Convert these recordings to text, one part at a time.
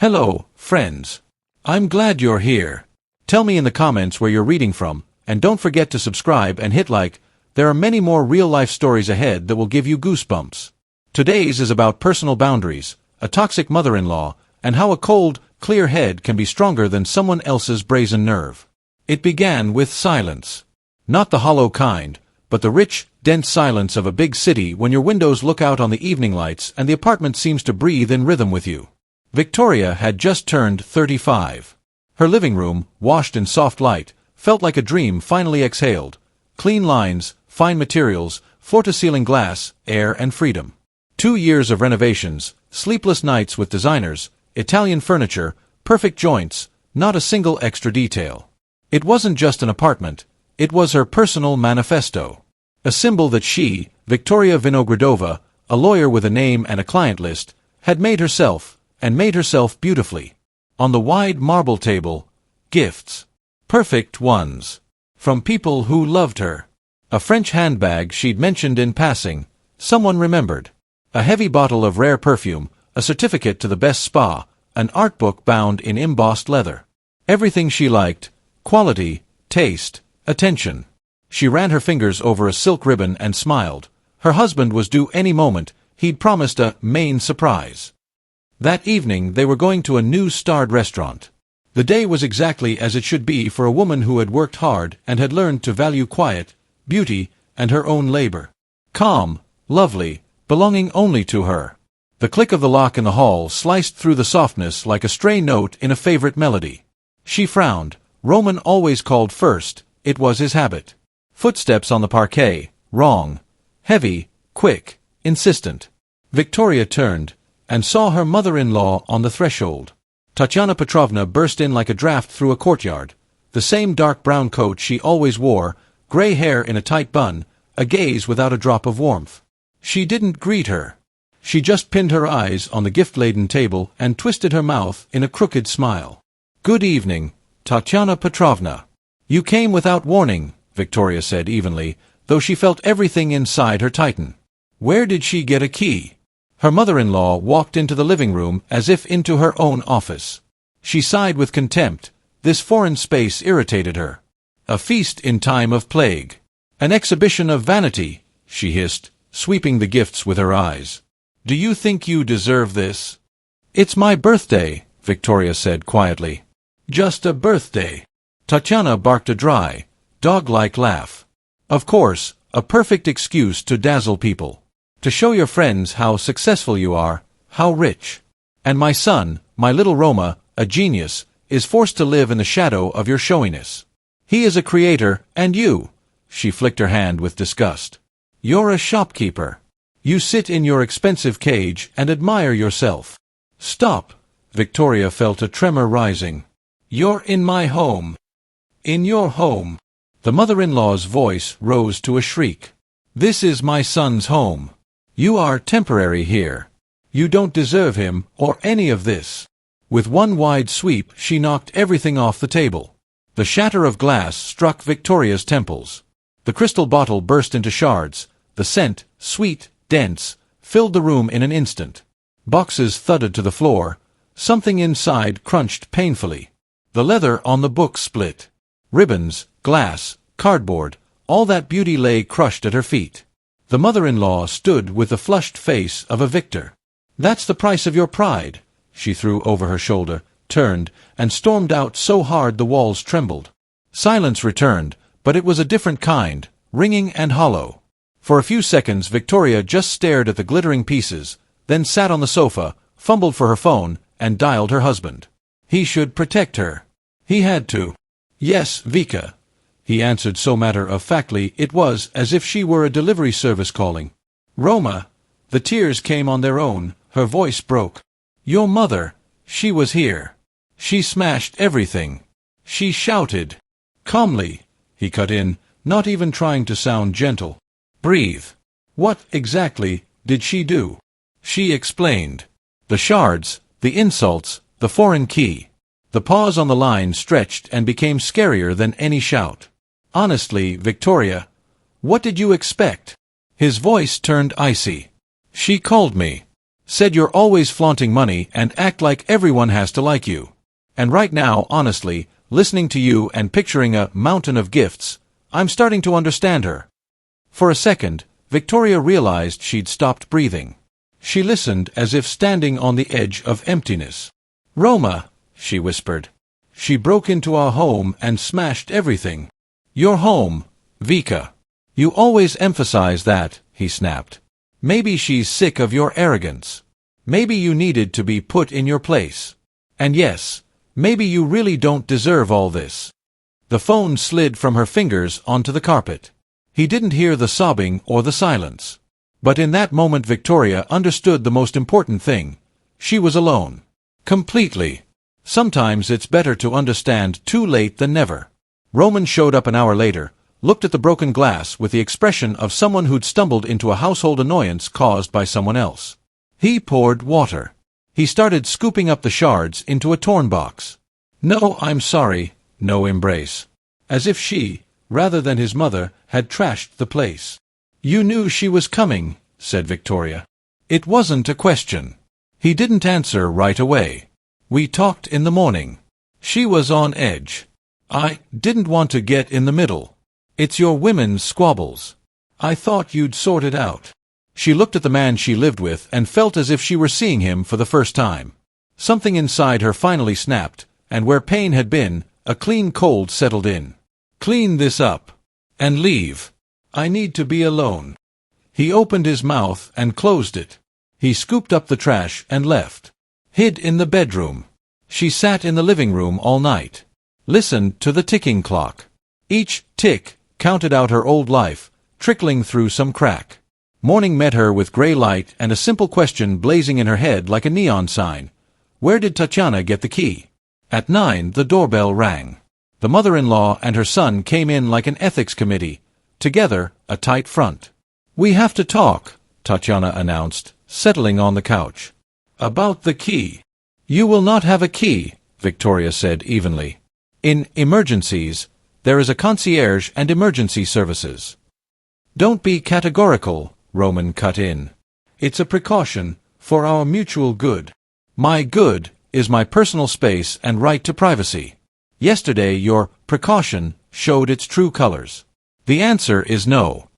Hello, friends. I'm glad you're here. Tell me in the comments where you're reading from, and don't forget to subscribe and hit like. There are many more real-life stories ahead that will give you goosebumps. Today's is about personal boundaries, a toxic mother-in-law, and how a cold, clear head can be stronger than someone else's brazen nerve. It began with silence. Not the hollow kind, but the rich, dense silence of a big city when your windows look out on the evening lights and the apartment seems to breathe in rhythm with you. Victoria had just turned 35. Her living room, washed in soft light, felt like a dream finally exhaled. Clean lines, fine materials, floor-to-ceiling glass, air and freedom. 2 years of renovations, sleepless nights with designers, Italian furniture, perfect joints, not a single extra detail. It wasn't just an apartment, it was her personal manifesto. A symbol that she, Victoria Vinogradova, a lawyer with a name and a client list, had made herself, and made herself beautifully. On the wide marble table, gifts. Perfect ones. From people who loved her. A French handbag she'd mentioned in passing, someone remembered. A heavy bottle of rare perfume, a certificate to the best spa, an art book bound in embossed leather. Everything she liked, quality, taste, attention. She ran her fingers over a silk ribbon and smiled. Her husband was due any moment, he'd promised a main surprise. That evening they were going to a new starred restaurant. The day was exactly as it should be for a woman who had worked hard and had learned to value quiet, beauty, and her own labor. Calm, lovely, belonging only to her. The click of the lock in the hall sliced through the softness like a stray note in a favorite melody. She frowned. Roman always called first, it was his habit. Footsteps on the parquet, wrong. Heavy, quick, insistent. Victoria turned, and saw her mother-in-law on the threshold. Tatyana Petrovna burst in like a draft through a courtyard. The same dark brown coat she always wore, gray hair in a tight bun, a gaze without a drop of warmth. She didn't greet her. She just pinned her eyes on the gift-laden table and twisted her mouth in a crooked smile. "Good evening, Tatyana Petrovna." "You came without warning," Victoria said evenly, though she felt everything inside her tighten. Where did she get a key? Her mother-in-law walked into the living room as if into her own office. She sighed with contempt. This foreign space irritated her. A feast in time of plague. An exhibition of vanity, she hissed, sweeping the gifts with her eyes. "Do you think you deserve this?" "It's my birthday," Victoria said quietly. "Just a birthday." Tatyana barked a dry, dog-like laugh. "Of course, a perfect excuse to dazzle people. To show your friends how successful you are, how rich. And my son, my little Roma, a genius, is forced to live in the shadow of your showiness. He is a creator, and you," she flicked her hand with disgust. "You're a shopkeeper. You sit in your expensive cage and admire yourself." "Stop!" Victoria felt a tremor rising. "You're in my home. In your home." The mother-in-law's voice rose to a shriek. "This is my son's home. You are temporary here. You don't deserve him, or any of this." With one wide sweep she knocked everything off the table. The shatter of glass struck Victoria's temples. The crystal bottle burst into shards. The scent, sweet, dense, filled the room in an instant. Boxes thudded to the floor. Something inside crunched painfully. The leather on the book split. Ribbons, glass, cardboard, all that beauty lay crushed at her feet. The mother-in-law stood with the flushed face of a victor. "That's the price of your pride," she threw over her shoulder, turned, and stormed out so hard the walls trembled. Silence returned, but it was a different kind, ringing and hollow. For a few seconds Victoria just stared at the glittering pieces, then sat on the sofa, fumbled for her phone, and dialed her husband. He should protect her. He had to. "Yes, Vika," he answered so matter-of-factly it was as if she were a delivery service calling. "Roma." The tears came on their own, her voice broke. "Your mother, she was here. She smashed everything. She shouted." "Calmly," he cut in, not even trying to sound gentle. "Breathe. What, exactly, did she do?" She explained. The shards, the insults, the foreign key. The pause on the line stretched and became scarier than any shout. "Honestly, Victoria, what did you expect?" His voice turned icy. "She called me. Said you're always flaunting money and act like everyone has to like you. And right now, honestly, listening to you and picturing a mountain of gifts, I'm starting to understand her." For a second, Victoria realized she'd stopped breathing. She listened as if standing on the edge of emptiness. "Roma," she whispered. "She broke into our home and smashed everything." "Your home, Vika. You always emphasize that," he snapped. "Maybe she's sick of your arrogance. Maybe you needed to be put in your place. And yes, maybe you really don't deserve all this." The phone slid from her fingers onto the carpet. He didn't hear the sobbing or the silence. But in that moment Victoria understood the most important thing. She was alone. Completely. Sometimes it's better to understand too late than never. Roman showed up an hour later, looked at the broken glass with the expression of someone who'd stumbled into a household annoyance caused by someone else. He poured water. He started scooping up the shards into a torn box. "No, I'm sorry," no embrace. As if she, rather than his mother, had trashed the place. "You knew she was coming," said Victoria. It wasn't a question. He didn't answer right away. "We talked in the morning." She was on edge. "I didn't want to get in the middle. It's your women's squabbles. I thought you'd sort it out." She looked at the man she lived with and felt as if she were seeing him for the first time. Something inside her finally snapped, and where pain had been, a clean cold settled in. "Clean this up. And leave. I need to be alone." He opened his mouth and closed it. He scooped up the trash and left. Hid in the bedroom. She sat in the living room all night. Listened to the ticking clock. Each tick counted out her old life, trickling through some crack. Morning met her with gray light and a simple question blazing in her head like a neon sign. Where did Tatiana get the key? At 9, the doorbell rang. The mother-in-law and her son came in like an ethics committee, together, a tight front. "We have to talk," Tatiana announced, settling on the couch. "About the key." "You will not have a key," Victoria said evenly. "In emergencies, there is a concierge and emergency services." "Don't be categorical," Roman cut in. "It's a precaution, for our mutual good. My good is my personal space and right to privacy. Yesterday your precaution showed its true colors. The answer is no."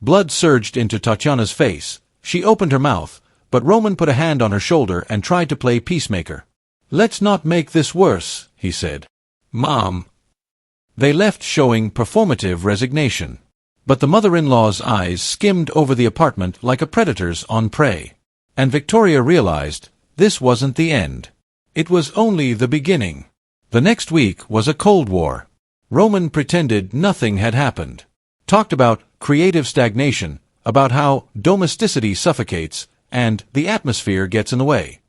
Blood surged into Tatiana's face. She opened her mouth, but Roman put a hand on her shoulder and tried to play peacemaker. "Let's not make this worse," he said. "Mom." They left showing performative resignation. But the mother-in-law's eyes skimmed over the apartment like a predator's on prey. And Victoria realized this wasn't the end. It was only the beginning. The next week was a Cold War. Roman pretended nothing had happened. Talked about creative stagnation, about how domesticity suffocates, and the atmosphere gets in the way.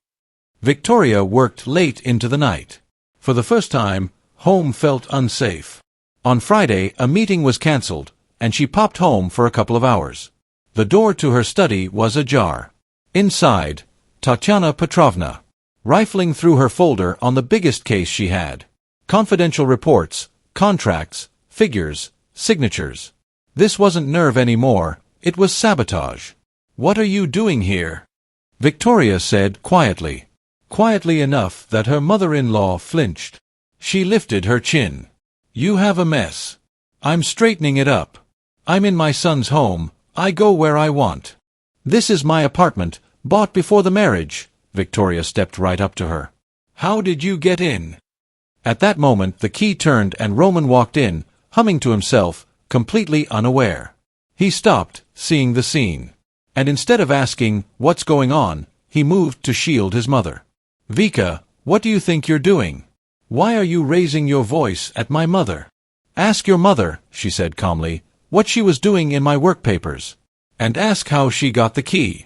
Victoria worked late into the night. For the first time, home felt unsafe. On Friday, a meeting was cancelled, and she popped home for a couple of hours. The door to her study was ajar. Inside, Tatiana Petrovna, rifling through her folder on the biggest case she had. Confidential reports, contracts, figures, signatures. This wasn't nerve anymore, it was sabotage. "What are you doing here?" Victoria said quietly. Quietly enough that her mother-in-law flinched. She lifted her chin. "You have a mess. I'm straightening it up. I'm in my son's home, I go where I want. This is my apartment, bought before the marriage." Victoria stepped right up to her. "How did you get in?" At that moment the key turned and Roman walked in, humming to himself, completely unaware. He stopped, seeing the scene. And instead of asking, "What's going on?" he moved to shield his mother. "Vika, what do you think you're doing? Why are you raising your voice at my mother?" "Ask your mother," she said calmly, "what she was doing in my work papers. And ask how she got the key."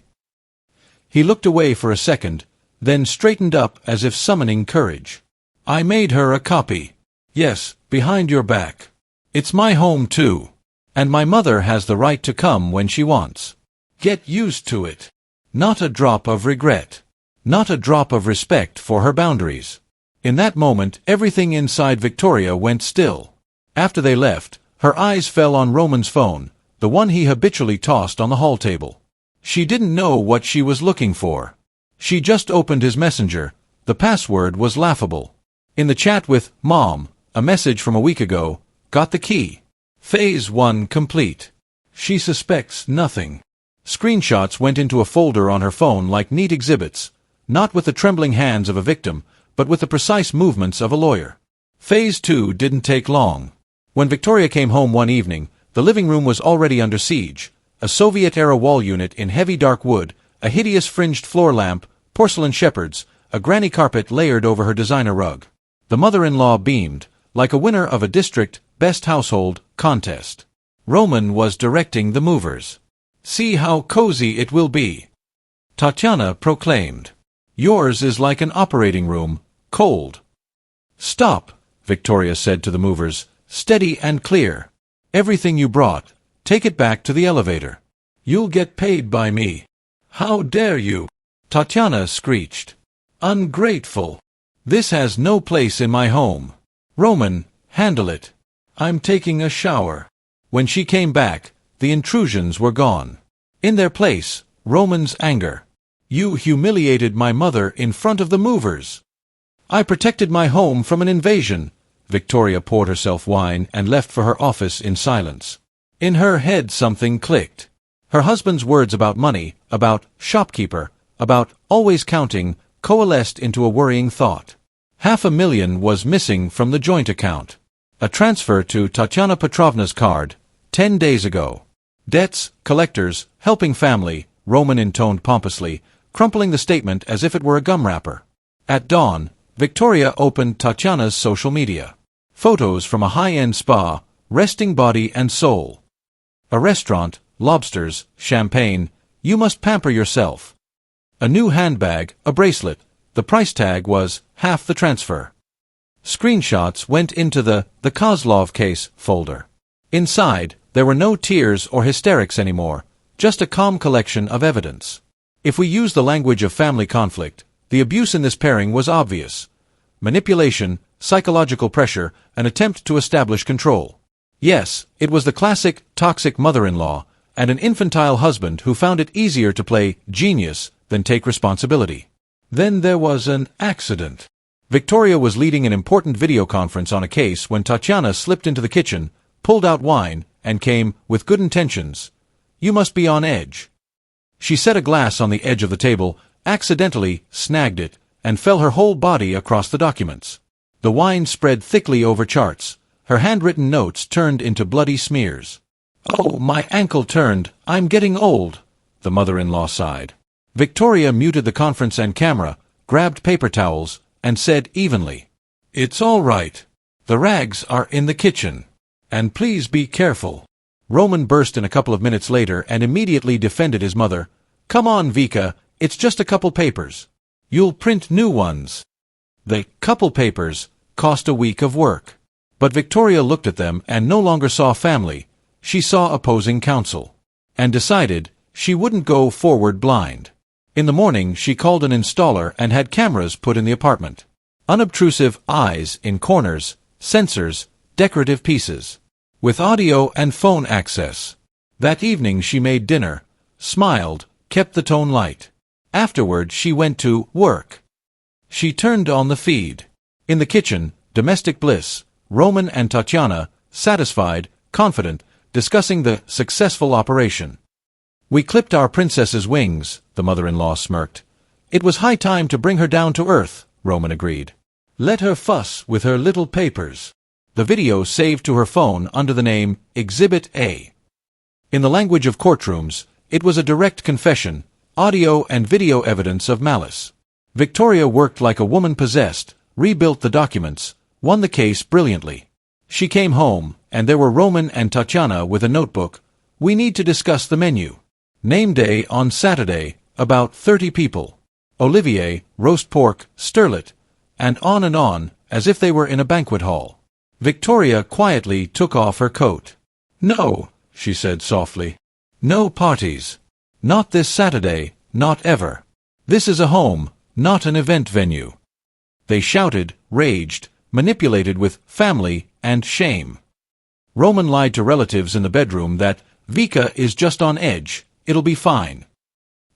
He looked away for a second, then straightened up as if summoning courage. "I made her a copy. Yes, behind your back. It's my home too. And my mother has the right to come when she wants. Get used to it. Not a drop of regret. Not a drop of respect for her boundaries." In that moment, everything inside Victoria went still. After they left, her eyes fell on Roman's phone, the one he habitually tossed on the hall table. She didn't know what she was looking for. She just opened his messenger. The password was laughable. In the chat with Mom, a message from a week ago, got the key. Phase 1 complete. She suspects nothing. Screenshots went into a folder on her phone like neat exhibits, not with the trembling hands of a victim, but with the precise movements of a lawyer. Phase 2 didn't take long. When Victoria came home one evening, the living room was already under siege. A Soviet-era wall unit in heavy dark wood, a hideous fringed floor lamp, porcelain shepherds, a granny carpet layered over her designer rug. The mother-in-law beamed, like a winner of a district best household contest. Roman was directing the movers. "See how cozy it will be," Tatiana proclaimed. "Yours is like an operating room, cold." "Stop," Victoria said to the movers, steady and clear. "Everything you brought, take it back to the elevator. You'll get paid by me." "How dare you?" Tatiana screeched. "Ungrateful. This has no place in my home. Roman, handle it. I'm taking a shower." When she came back, the intrusions were gone. In their place, Roman's anger. "You humiliated my mother in front of the movers." "I protected my home from an invasion." Victoria poured herself wine and left for her office in silence. In her head something clicked. Her husband's words about money, about shopkeeper, about always counting, coalesced into a worrying thought. $500,000 was missing from the joint account. A transfer to Tatiana Petrovna's card, 10 days ago. "Debts, collectors, helping family," Roman intoned pompously, crumpling the statement as if it were a gum wrapper. At dawn, Victoria opened Tatiana's social media. Photos from a high-end spa, resting body and soul. A restaurant, lobsters, champagne, you must pamper yourself. A new handbag, a bracelet, the price tag was half the transfer. Screenshots went into the Kozlov case folder. Inside, there were no tears or hysterics anymore, just a calm collection of evidence. If we use the language of family conflict, the abuse in this pairing was obvious. Manipulation, psychological pressure, an attempt to establish control. Yes, it was the classic, toxic mother-in-law, and an infantile husband who found it easier to play genius than take responsibility. Then there was an accident. Victoria was leading an important video conference on a case when Tatiana slipped into the kitchen, pulled out wine, and came, with good intentions. "You must be on edge." She set a glass on the edge of the table, accidentally snagged it, and fell her whole body across the documents. The wine spread thickly over charts. Her handwritten notes turned into bloody smears. "Oh, my ankle turned. I'm getting old," the mother-in-law sighed. Victoria muted the conference and camera, grabbed paper towels, and said evenly, "It's all right. The rags are in the kitchen. And please be careful." Roman burst in a couple of minutes later and immediately defended his mother. "Come on, Vika, it's just a couple papers. You'll print new ones." The couple papers cost a week of work. But Victoria looked at them and no longer saw family. She saw opposing counsel. And decided she wouldn't go forward blind. In the morning, she called an installer and had cameras put in the apartment. Unobtrusive eyes in corners, sensors, decorative pieces. With audio and phone access. That evening she made dinner, smiled, kept the tone light. Afterward she went to work. She turned on the feed. In the kitchen, domestic bliss, Roman and Tatiana, satisfied, confident, discussing the successful operation. "We clipped our princess's wings," the mother-in-law smirked. "It was high time to bring her down to earth," Roman agreed. "Let her fuss with her little papers." The video saved to her phone under the name Exhibit A. In the language of courtrooms, it was a direct confession, audio and video evidence of malice. Victoria worked like a woman possessed, rebuilt the documents, won the case brilliantly. She came home, and there were Roman and Tatiana with a notebook. "We need to discuss the menu. Name day on Saturday, about 30 people. Olivier, roast pork, sterlet," and on, as if they were in a banquet hall. Victoria quietly took off her coat. "No," she said softly. "No parties. Not this Saturday, not ever. This is a home, not an event venue." They shouted, raged, manipulated with family and shame. Roman lied to relatives in the bedroom that Vika is just on edge, it'll be fine.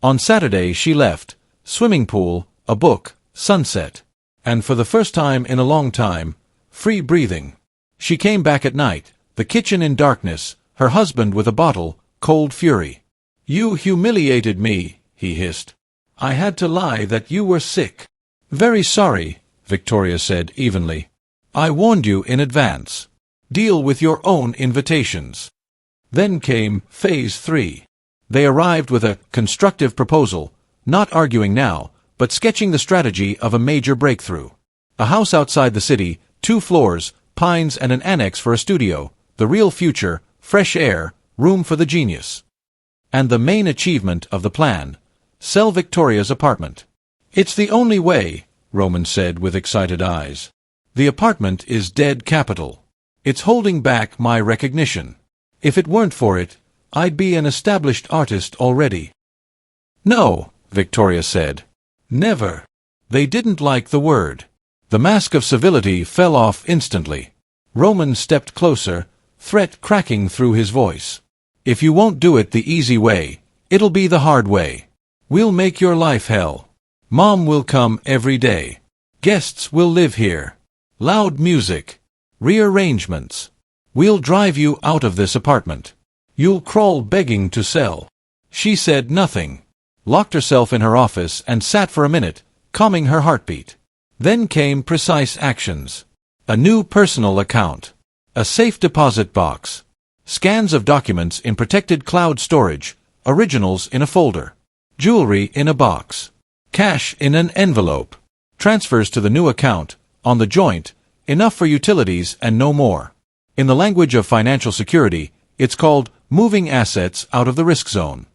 On Saturday she left. Swimming pool, a book, sunset. And for the first time in a long time, free breathing. She came back at night, the kitchen in darkness, her husband with a bottle, cold fury. "You humiliated me," he hissed. "I had to lie that you were sick." "Very sorry," Victoria said evenly. "I warned you in advance. Deal with your own invitations." Then came Phase 3. They arrived with a constructive proposal, not arguing now, but sketching the strategy of a major breakthrough. A house outside the city, 2 floors, pines and an annex for a studio, the real future, fresh air, room for the genius. And the main achievement of the plan: sell Victoria's apartment. "It's the only way," Roman said with excited eyes. "The apartment is dead capital. It's holding back my recognition. If it weren't for it, I'd be an established artist already." "No," Victoria said. "Never." They didn't like the word. The mask of civility fell off instantly. Roman stepped closer, threat cracking through his voice. "If you won't do it the easy way, it'll be the hard way. We'll make your life hell. Mom will come every day. Guests will live here. Loud music. Rearrangements. We'll drive you out of this apartment. You'll crawl begging to sell." She said nothing, locked herself in her office and sat for a minute, calming her heartbeat. Then came precise actions. A new personal account. A safe deposit box. Scans of documents in protected cloud storage, originals in a folder. Jewelry in a box. Cash in an envelope. Transfers to the new account, on the joint, enough for utilities and no more. In the language of financial security, it's called moving assets out of the risk zone.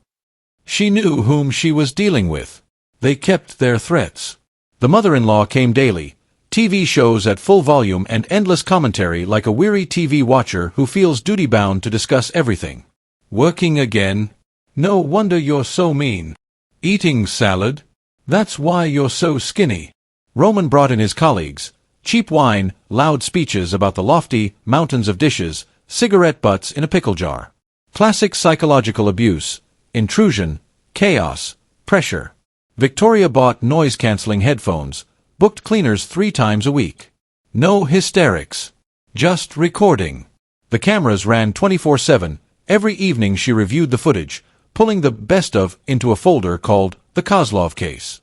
She knew whom she was dealing with. They kept their threats. The mother-in-law came daily, TV shows at full volume and endless commentary like a weary TV watcher who feels duty-bound to discuss everything. "Working again? No wonder you're so mean. Eating salad? That's why you're so skinny." Roman brought in his colleagues. Cheap wine, loud speeches about the lofty mountains of dishes, cigarette butts in a pickle jar. Classic psychological abuse, intrusion, chaos, pressure. Victoria bought noise-canceling headphones, booked cleaners 3 times a week. No hysterics. Just recording. The cameras ran 24/7. Every evening she reviewed the footage, pulling the best of into a folder called the Kozlov case.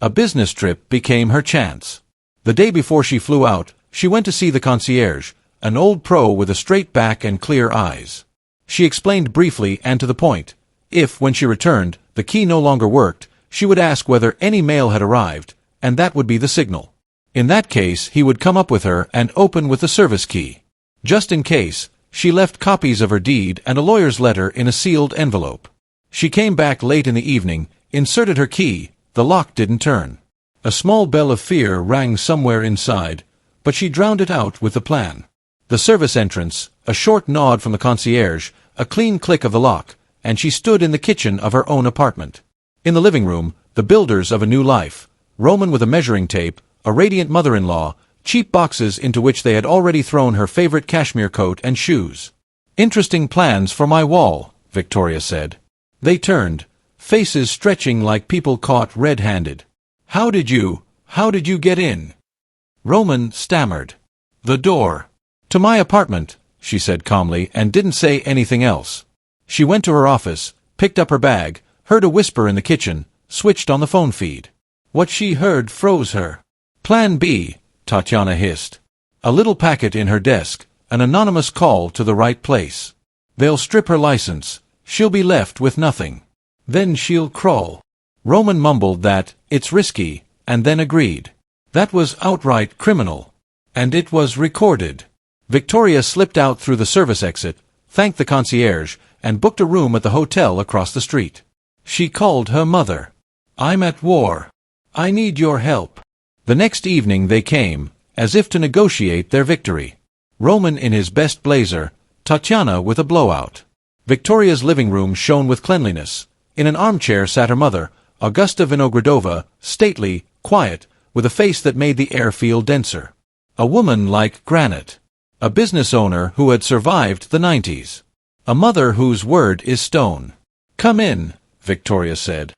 A business trip became her chance. The day before she flew out, she went to see the concierge, an old pro with a straight back and clear eyes. She explained briefly and to the point. If, when she returned, the key no longer worked, she would ask whether any mail had arrived, and that would be the signal. In that case, he would come up with her and open with the service key. Just in case, she left copies of her deed and a lawyer's letter in a sealed envelope. She came back late in the evening, inserted her key, the lock didn't turn. A small bell of fear rang somewhere inside, but she drowned it out with the plan. The service entrance, a short nod from the concierge, a clean click of the lock, and she stood in the kitchen of her own apartment. In the living room, the builders of a new life, Roman with a measuring tape, a radiant mother-in-law, cheap boxes into which they had already thrown her favorite cashmere coat and shoes. "Interesting plans for my wall," Victoria said. They turned, faces stretching like people caught red-handed. How did you get in?" Roman stammered. "The door. To my apartment," she said calmly, and didn't say anything else. She went to her office, picked up her bag, heard a whisper in the kitchen, switched on the phone feed. What she heard froze her. "Plan B," Tatiana hissed. A little packet in her desk, an anonymous call to the right place. "They'll strip her license. She'll be left with nothing. Then she'll crawl." Roman mumbled that, "It's risky," and then agreed. That was outright criminal. And it was recorded. Victoria slipped out through the service exit, thanked the concierge, and booked a room at the hotel across the street. She called her mother. "I'm at war. I need your help." The next evening they came, as if to negotiate their victory. Roman in his best blazer, Tatiana with a blowout. Victoria's living room shone with cleanliness. In an armchair sat her mother, Augusta Vinogradova, stately, quiet, with a face that made the air feel denser. A woman like granite. A business owner who had survived the 90s. A mother whose word is stone. "Come in," Victoria said.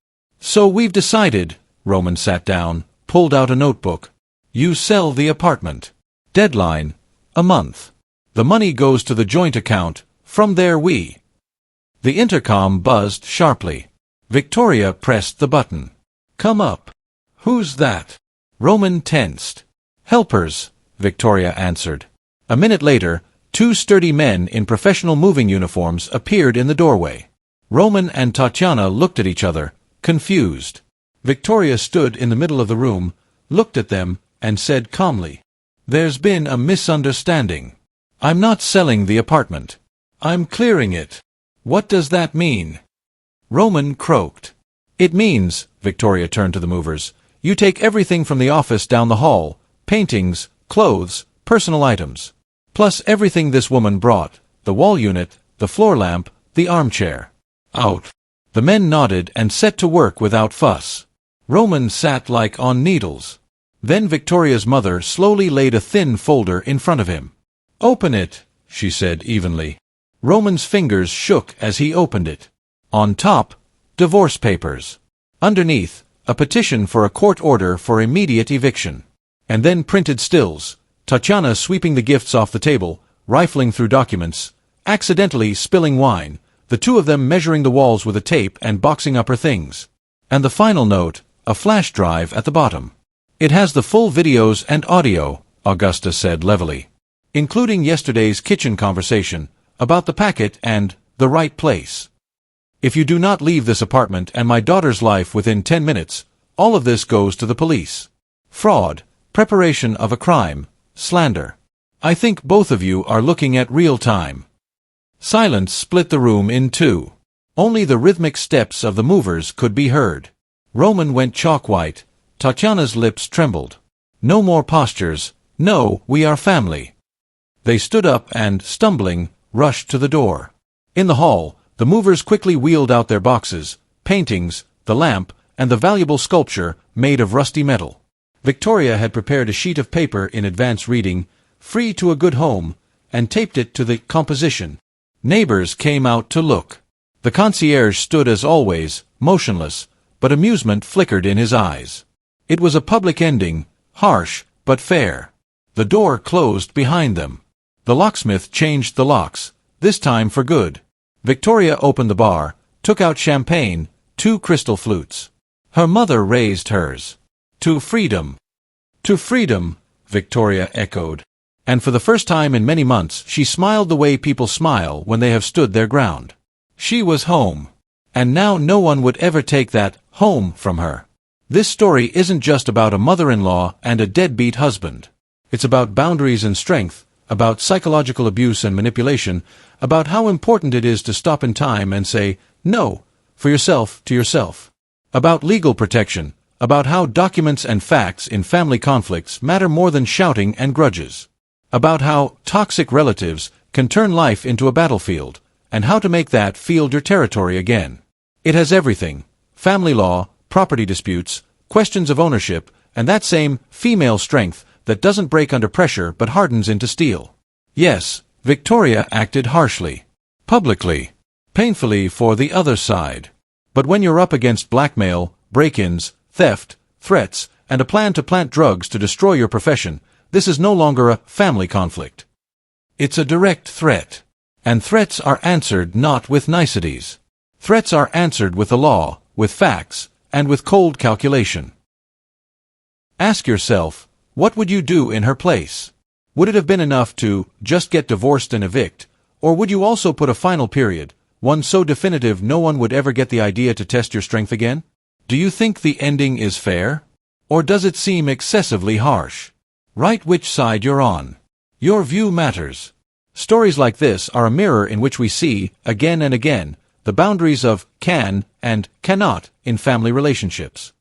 So we've decided. Roman sat down, pulled out a notebook. You sell the apartment. Deadline, a month. The money goes to the joint account. From there we... The intercom buzzed sharply. Victoria pressed the button. Come up. Who's that? Roman tensed. Helpers, Victoria answered. A minute later, two sturdy men in professional moving uniforms appeared in the doorway. Roman and Tatiana looked at each other, confused. Victoria stood in the middle of the room, looked at them, and said calmly, There's been a misunderstanding. I'm not selling the apartment. I'm clearing it. What does that mean? Roman croaked. It means, Victoria turned to the movers, you take everything from the office down the hall, paintings, clothes, personal items. Plus everything this woman brought, the wall unit, the floor lamp, the armchair. Out. The men nodded and set to work without fuss. Roman sat like on needles. Then Victoria's mother slowly laid a thin folder in front of him. Open it, she said evenly. Roman's fingers shook as he opened it. On top, divorce papers. Underneath, a petition for a court order for immediate eviction. And then printed stills, Tatiana sweeping the gifts off the table, rifling through documents, accidentally spilling wine, the two of them measuring the walls with a tape and boxing up her things. And the final note, a flash drive at the bottom. It has the full videos and audio, Augusta said levelly, including yesterday's kitchen conversation, about the packet and the right place. If you do not leave this apartment and my daughter's life within 10 minutes, all of this goes to the police. Fraud, preparation of a crime, slander. I think both of you are looking at real time. Silence split the room in two. Only the rhythmic steps of the movers could be heard. Roman went chalk-white. Tatiana's lips trembled. No more postures. No, we are family. They stood up and, stumbling, rushed to the door. In the hall, the movers quickly wheeled out their boxes, paintings, the lamp, and the valuable sculpture made of rusty metal. Victoria had prepared a sheet of paper in advance reading, "Free to a good home," and taped it to the composition. Neighbors came out to look. The concierge stood as always, motionless, but amusement flickered in his eyes. It was a public ending, harsh, but fair. The door closed behind them. The locksmith changed the locks, this time for good. Victoria opened the bar, took out champagne, 2 crystal flutes. Her mother raised hers. To freedom. To freedom, Victoria echoed. And for the first time in many months she smiled the way people smile when they have stood their ground. She was home. And now no one would ever take that home from her. This story isn't just about a mother-in-law and a deadbeat husband. It's about boundaries and strength, about psychological abuse and manipulation, about how important it is to stop in time and say, no, for yourself to yourself. About legal protection, about how documents and facts in family conflicts matter more than shouting and grudges. About how toxic relatives can turn life into a battlefield, and how to make that field your territory again. It has everything: family law, property disputes, questions of ownership, and that same female strength that doesn't break under pressure but hardens into steel. Yes, Victoria acted harshly, publicly, painfully for the other side. But when you're up against blackmail, break-ins, theft, threats, and a plan to plant drugs to destroy your profession, this is no longer a family conflict. It's a direct threat. And threats are answered not with niceties. Threats are answered with the law, with facts, and with cold calculation. Ask yourself, what would you do in her place? Would it have been enough to just get divorced and evict, or would you also put a final period, one so definitive no one would ever get the idea to test your strength again? Do you think the ending is fair? Or does it seem excessively harsh? Write which side you're on. Your view matters. Stories like this are a mirror in which we see, again and again, the boundaries of can and cannot in family relationships.